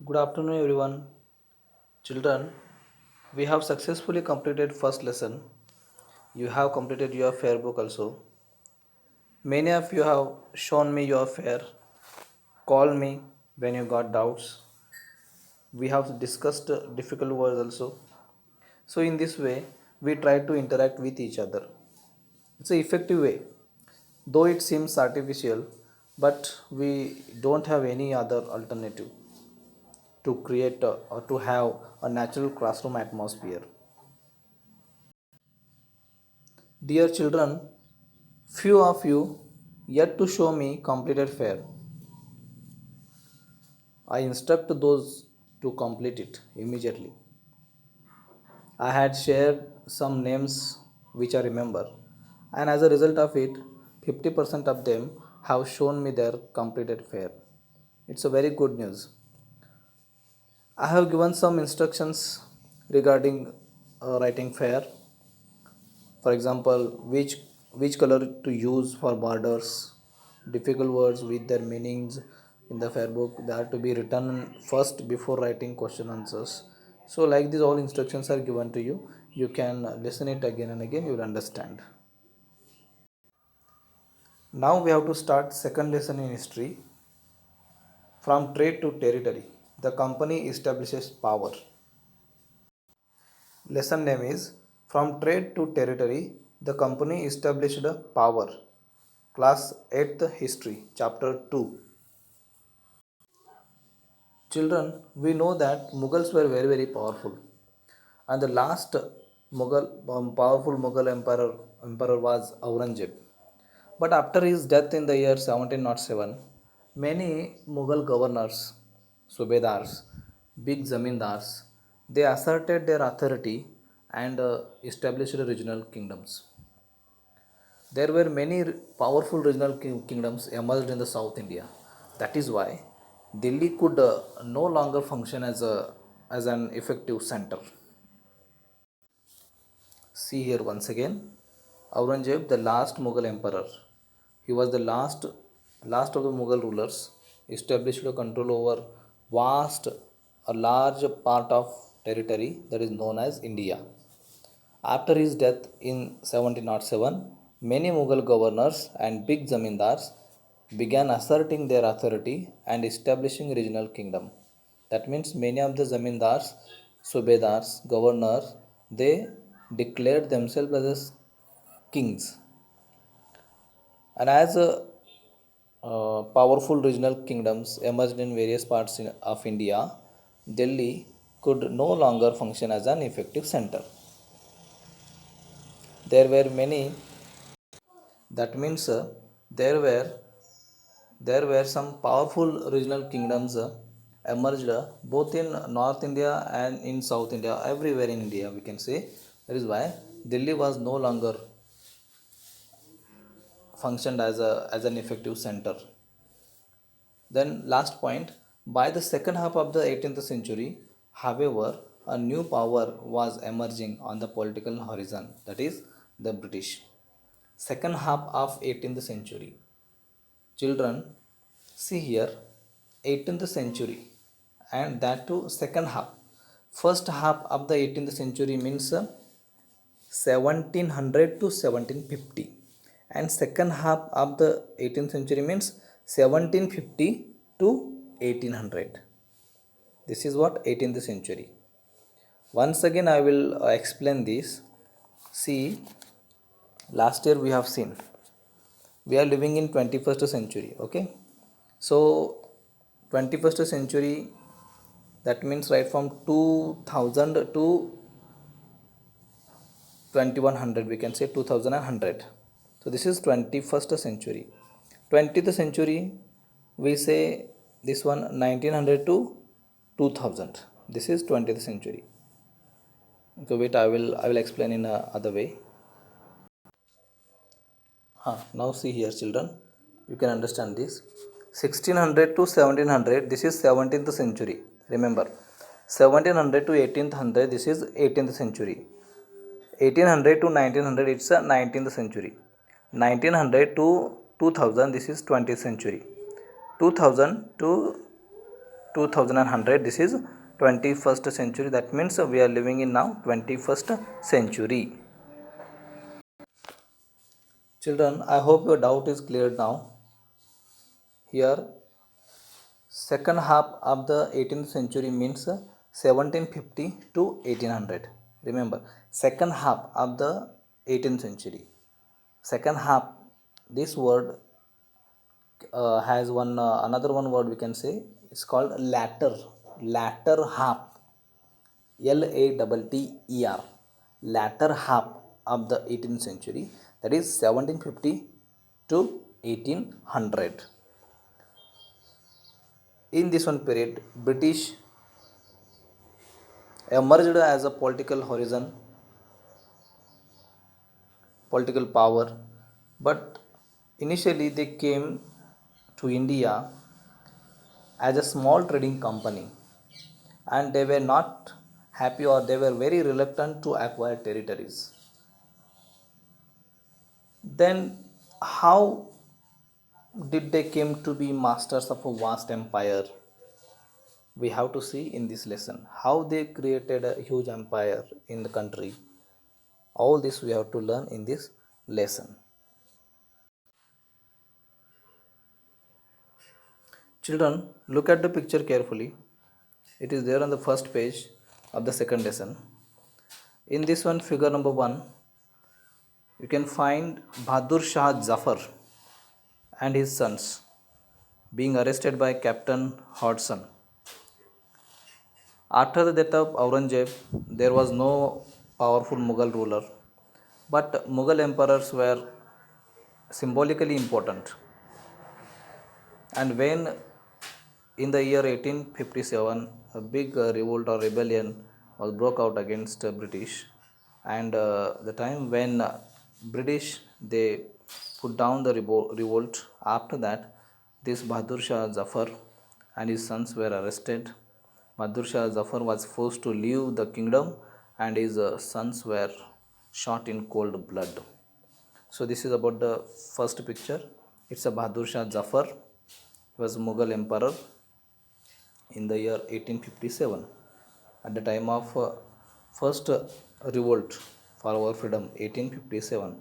Good afternoon, everyone. Children, we have successfully completed first lesson. You have completed your fair book also. Many of you have shown me your fair. Call me when you got doubts. We have discussed difficult words also. So in this way, we try to interact with each other. It's an effective way. Though it seems artificial, but we don't have any other alternative to create or to have a natural classroom atmosphere. Dear children, few of you yet to show me completed fair. I instruct those to complete it immediately. I had shared some names which I remember, and as a result of it, 50% of them have shown me their completed fair. It's a very good news. I have given some instructions regarding writing fair. For example, which color to use for borders, difficult words with their meanings in the fair book, they are to be written first before writing question answers. So like these all instructions are given to you. You can listen it again and again, you will understand. Now we have to start second lesson in history. From trade to territory, the company establishes power. Lesson name is From Trade to Territory, the company established power. Class 8th History, Chapter 2. Children, we know that Mughals were very powerful. And the last powerful Mughal emperor was Aurangzeb. But after his death in the year 1707, many Mughal governors, Subedars, big zamindars, they asserted their authority and established regional kingdoms. There were many powerful regional kingdoms emerged in the South India. That is why Delhi could no longer function as an effective center. See here once again, Aurangzeb, the last Mughal emperor, he was the last of the Mughal rulers, established a control over a large part of territory that is known as India. After his death in 1707, many Mughal governors and big zamindars began asserting their authority and establishing regional kingdom. That means many of the zamindars, subedars, governors, they declared themselves as kings. And as powerful regional kingdoms emerged in various parts of India, Delhi could no longer function as an effective center. There were many. That means there were some powerful regional kingdoms emerged both in North India and in South India, everywhere in India we can say. That is why Delhi was no longer functioned as an effective center. Then last point, by the second half of the 18th century, however, a new power was emerging on the political horizon, that is the British. Second half of 18th century. Children, see here, 18th century, and that too second half. First half of the 18th century means 1700 to 1750, and second half of the 18th century means 1750 to 1800. This is what 18th century. Once again I will explain this. See, last year we have seen we are living in 21st century, okay? So 21st century, that means right from 2000 to 2100, we can say 2100. So this is 21st century. 20th century, we say this one 1900 to 2000. This is 20th century. So wait, I will explain in a other way. Now see here children, you can understand this. 1600 to 1700, this is 17th century. Remember, 1700 to 1800, this is 18th century. 1800 to 1900, it's a 19th century. 1900 to 2000, this is 20th century. 2000 to 2100. This is 21st century. That means we are living in now 21st century. Children, I hope your doubt is cleared now. Here, second half of the 18th century means 1750 to 1800. Remember, second half of the 18th century. Second half, this word has one another one word we can say. It's called latter. Latter half. LATTER. Latter half of the 18th century. That is 1750 to 1800. In this one period, British emerged as a political horizon, political power, but initially they came to India as a small trading company, and they were not happy, or they were very reluctant to acquire territories. Then how did they came to be masters of a vast empire? We have to see in this lesson how they created a huge empire in the country. All this we have to learn in this lesson. Children, look at the picture carefully. It is there on the first page of the second lesson. In this one, figure number 1, you can find Bahadur Shah Zafar and his sons being arrested by Captain Hodgson. After the death of Aurangzeb, there was no powerful Mughal ruler, but Mughal emperors were symbolically important. And when in the year 1857 a big revolt or rebellion was broke out against British, and the time when British they put down the revolt, after that this Bahadur Shah Zafar and his sons were arrested. Bahadur Shah Zafar was forced to leave the kingdom, and his sons were shot in cold blood. So this is about the first picture. It's a Bahadur Shah Zafar. He was Mughal emperor in the year 1857 at the time of first revolt for our freedom, 1857.